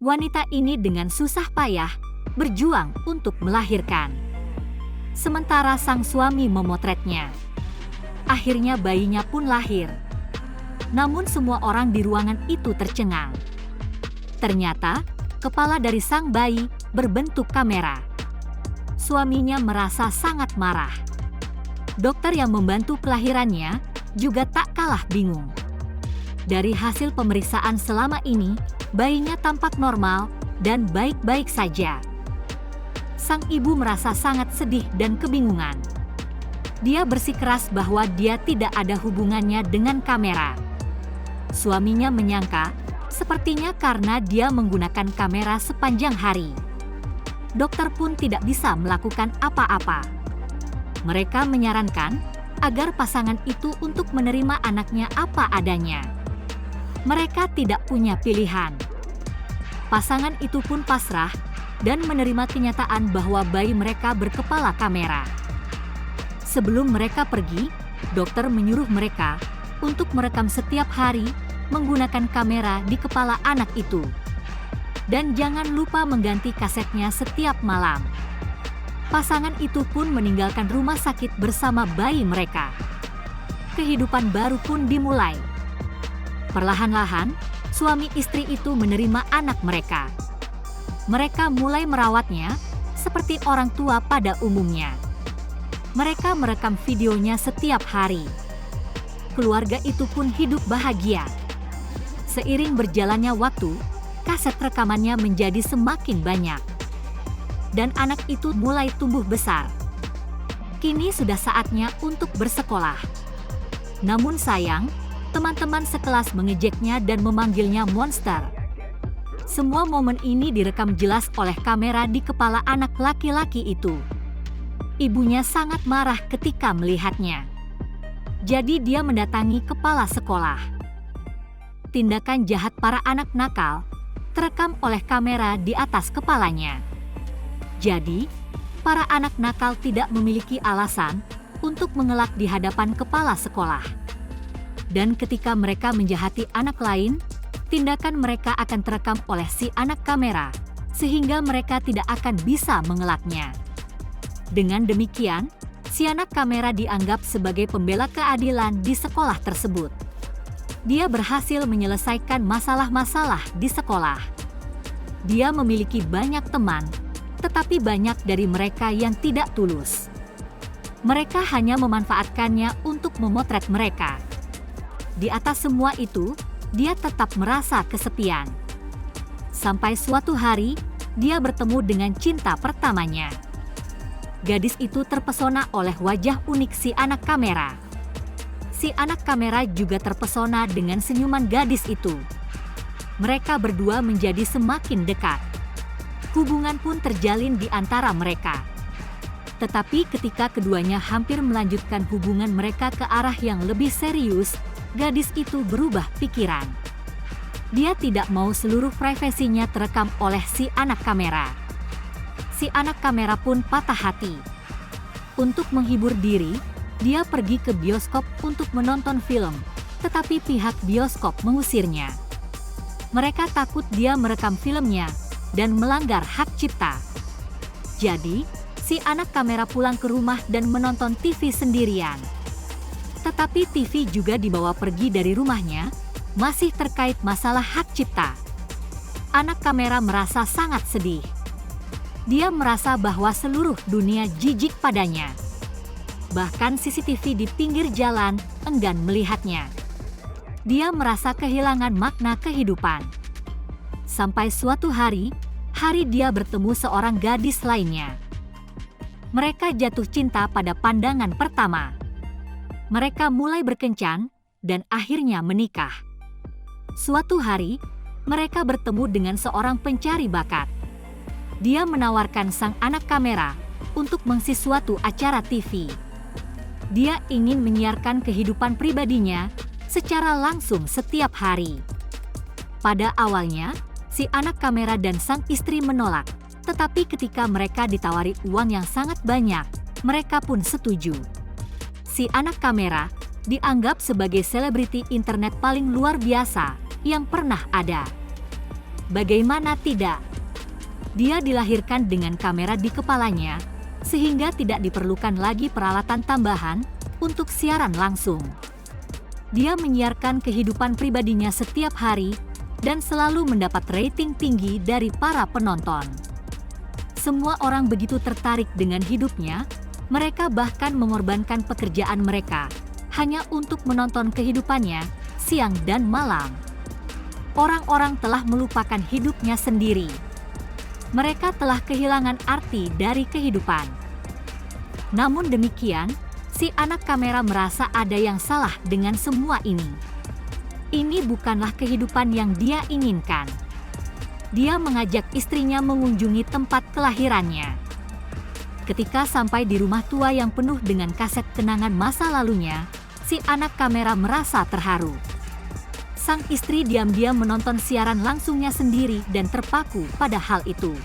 Wanita ini dengan susah payah berjuang untuk melahirkan. Sementara sang suami memotretnya. Akhirnya bayinya pun lahir. Namun semua orang di ruangan itu tercengang. Ternyata, kepala dari sang bayi berbentuk kamera. Suaminya merasa sangat marah. Dokter yang membantu kelahirannya juga tak kalah bingung. Dari hasil pemeriksaan selama ini, bayinya tampak normal dan baik-baik saja. Sang ibu merasa sangat sedih dan kebingungan. Dia bersikeras bahwa dia tidak ada hubungannya dengan kamera. Suaminya menyangka, sepertinya karena dia menggunakan kamera sepanjang hari. Dokter pun tidak bisa melakukan apa-apa. Mereka menyarankan agar pasangan itu untuk menerima anaknya apa adanya. Mereka tidak punya pilihan. Pasangan itu pun pasrah dan menerima kenyataan bahwa bayi mereka berkepala kamera. Sebelum mereka pergi, dokter menyuruh mereka untuk merekam setiap hari menggunakan kamera di kepala anak itu. Dan jangan lupa mengganti kasetnya setiap malam. Pasangan itu pun meninggalkan rumah sakit bersama bayi mereka. Kehidupan baru pun dimulai. Perlahan-lahan, suami istri itu menerima anak mereka. Mereka mulai merawatnya seperti orang tua pada umumnya. Mereka merekam videonya setiap hari. Keluarga itu pun hidup bahagia. Seiring berjalannya waktu, kaset rekamannya menjadi semakin banyak. Dan anak itu mulai tumbuh besar. Kini sudah saatnya untuk bersekolah. Namun sayang, teman-teman sekelas mengejeknya dan memanggilnya monster. Semua momen ini direkam jelas oleh kamera di kepala anak laki-laki itu. Ibunya sangat marah ketika melihatnya. Jadi dia mendatangi kepala sekolah. Tindakan jahat para anak nakal terekam oleh kamera di atas kepalanya. Jadi, para anak nakal tidak memiliki alasan untuk mengelak di hadapan kepala sekolah. Dan ketika mereka menjahati anak lain, tindakan mereka akan terekam oleh si anak kamera, sehingga mereka tidak akan bisa mengelaknya. Dengan demikian, si anak kamera dianggap sebagai pembela keadilan di sekolah tersebut. Dia berhasil menyelesaikan masalah-masalah di sekolah. Dia memiliki banyak teman, tetapi banyak dari mereka yang tidak tulus. Mereka hanya memanfaatkannya untuk memotret mereka. Di atas semua itu, dia tetap merasa kesepian. Sampai suatu hari, dia bertemu dengan cinta pertamanya. Gadis itu terpesona oleh wajah unik si anak kamera. Si anak kamera juga terpesona dengan senyuman gadis itu. Mereka berdua menjadi semakin dekat. Hubungan pun terjalin di antara mereka. Tetapi ketika keduanya hampir melanjutkan hubungan mereka ke arah yang lebih serius, gadis itu berubah pikiran. Dia tidak mau seluruh privasinya terekam oleh si anak kamera. Si anak kamera pun patah hati. Untuk menghibur diri, dia pergi ke bioskop untuk menonton film, tetapi pihak bioskop mengusirnya. Mereka takut dia merekam filmnya dan melanggar hak cipta. Jadi, si anak kamera pulang ke rumah dan menonton TV sendirian. Tetapi TV juga dibawa pergi dari rumahnya, masih terkait masalah hak cipta. Anak kamera merasa sangat sedih. Dia merasa bahwa seluruh dunia jijik padanya. Bahkan CCTV di pinggir jalan enggan melihatnya. Dia merasa kehilangan makna kehidupan. Sampai suatu hari dia bertemu seorang gadis lainnya. Mereka jatuh cinta pada pandangan pertama. Mereka mulai berkencan dan akhirnya menikah. Suatu hari, mereka bertemu dengan seorang pencari bakat. Dia menawarkan sang anak kamera untuk mengisi suatu acara TV. Dia ingin menyiarkan kehidupan pribadinya secara langsung setiap hari. Pada awalnya, si anak kamera dan sang istri menolak, tetapi ketika mereka ditawari uang yang sangat banyak, mereka pun setuju. Si anak kamera dianggap sebagai selebriti internet paling luar biasa yang pernah ada. Bagaimana tidak? Dia dilahirkan dengan kamera di kepalanya, sehingga tidak diperlukan lagi peralatan tambahan untuk siaran langsung. Dia menyiarkan kehidupan pribadinya setiap hari dan selalu mendapat rating tinggi dari para penonton. Semua orang begitu tertarik dengan hidupnya, mereka bahkan mengorbankan pekerjaan mereka hanya untuk menonton kehidupannya siang dan malam. Orang-orang telah melupakan hidupnya sendiri. Mereka telah kehilangan arti dari kehidupan. Namun demikian, si anak kamera merasa ada yang salah dengan semua ini. Ini bukanlah kehidupan yang dia inginkan. Dia mengajak istrinya mengunjungi tempat kelahirannya. Ketika sampai di rumah tua yang penuh dengan kaset kenangan masa lalunya, si anak kamera merasa terharu. Sang istri diam-diam menonton siaran langsungnya sendiri dan terpaku pada hal itu.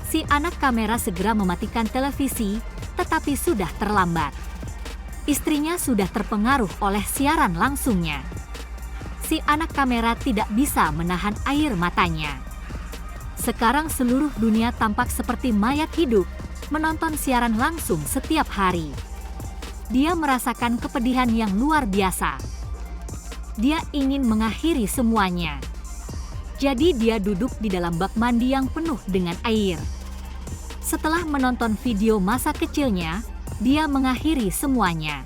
Si anak kamera segera mematikan televisi, tetapi sudah terlambat. Istrinya sudah terpengaruh oleh siaran langsungnya. Si anak kamera tidak bisa menahan air matanya. Sekarang seluruh dunia tampak seperti mayat hidup, menonton siaran langsung setiap hari. Dia merasakan kepedihan yang luar biasa. Dia ingin mengakhiri semuanya. Jadi dia duduk di dalam bak mandi yang penuh dengan air. Setelah menonton video masa kecilnya, dia mengakhiri semuanya.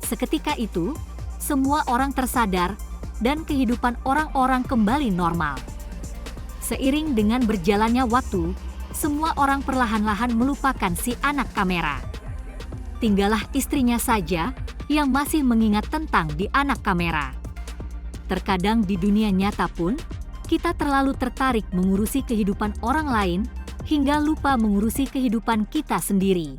Seketika itu, semua orang tersadar dan kehidupan orang-orang kembali normal. Seiring dengan berjalannya waktu, semua orang perlahan-lahan melupakan si anak kamera. Tinggallah istrinya saja yang masih mengingat tentang di anak kamera. Terkadang di dunia nyata pun, kita terlalu tertarik mengurusi kehidupan orang lain hingga lupa mengurusi kehidupan kita sendiri.